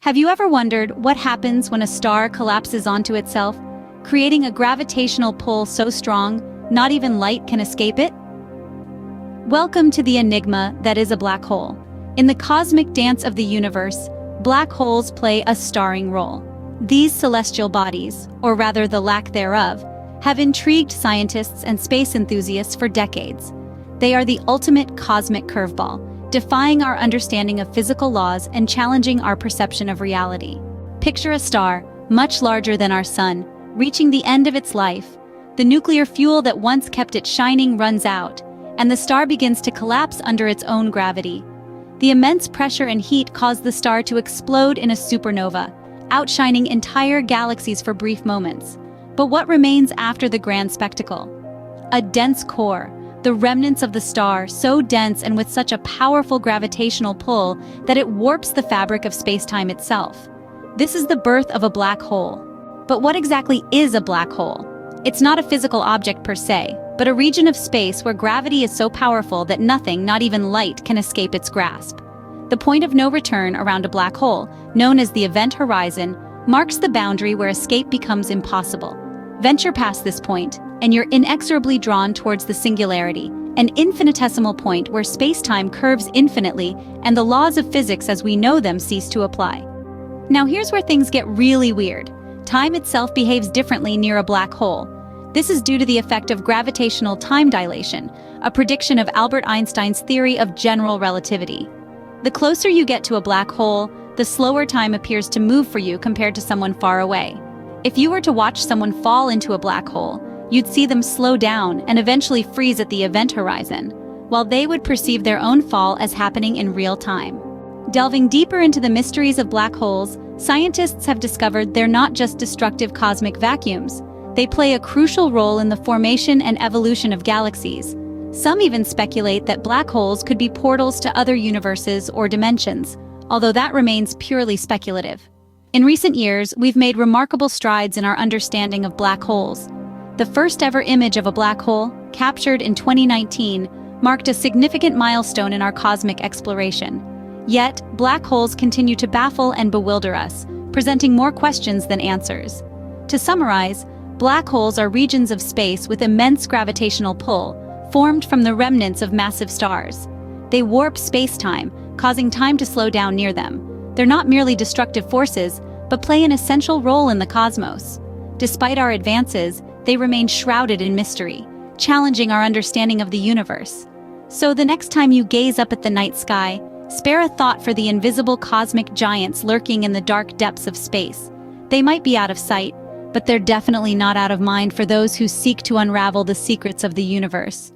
Have you ever wondered what happens when a star collapses onto itself, creating a gravitational pull so strong, not even light can escape it? Welcome to the enigma that is a black hole. In the cosmic dance of the universe, black holes play a starring role. These celestial bodies, or rather the lack thereof, have intrigued scientists and space enthusiasts for decades. They are the ultimate cosmic curveball, defying our understanding of physical laws and challenging our perception of reality. Picture a star, much larger than our sun, reaching the end of its life. The nuclear fuel that once kept it shining runs out, and the star begins to collapse under its own gravity. The immense pressure and heat cause the star to explode in a supernova, outshining entire galaxies for brief moments. But what remains after the grand spectacle? A dense core, the remnants of the star, so dense and with such a powerful gravitational pull that it warps the fabric of space-time itself. This is the birth of a black hole. But what exactly is a black hole? It's not a physical object per se, but a region of space where gravity is so powerful that nothing, not even light, can escape its grasp. The point of no return around a black hole, known as the event horizon, marks the boundary where escape becomes impossible. Venture past this point, and you're inexorably drawn towards the singularity, an infinitesimal point where space-time curves infinitely and the laws of physics as we know them cease to apply. Now here's where things get really weird. Time itself behaves differently near a black hole. This is due to the effect of gravitational time dilation, a prediction of Albert Einstein's theory of general relativity. The closer you get to a black hole, the slower time appears to move for you compared to someone far away. If you were to watch someone fall into a black hole, you'd see them slow down and eventually freeze at the event horizon, while they would perceive their own fall as happening in real time. Delving deeper into the mysteries of black holes, scientists have discovered they're not just destructive cosmic vacuums. They play a crucial role in the formation and evolution of galaxies. Some even speculate that black holes could be portals to other universes or dimensions, although that remains purely speculative. In recent years, we've made remarkable strides in our understanding of black holes. The first ever image of a black hole, captured in 2019, marked a significant milestone in our cosmic exploration. Yet, black holes continue to baffle and bewilder us, presenting more questions than answers. To summarize, black holes are regions of space with immense gravitational pull, formed from the remnants of massive stars. They warp space-time, causing time to slow down near them. They're not merely destructive forces, but play an essential role in the cosmos. Despite our advances, they remain shrouded in mystery, challenging our understanding of the universe. So the next time you gaze up at the night sky, spare a thought for the invisible cosmic giants lurking in the dark depths of space. They might be out of sight, but they're definitely not out of mind for those who seek to unravel the secrets of the universe.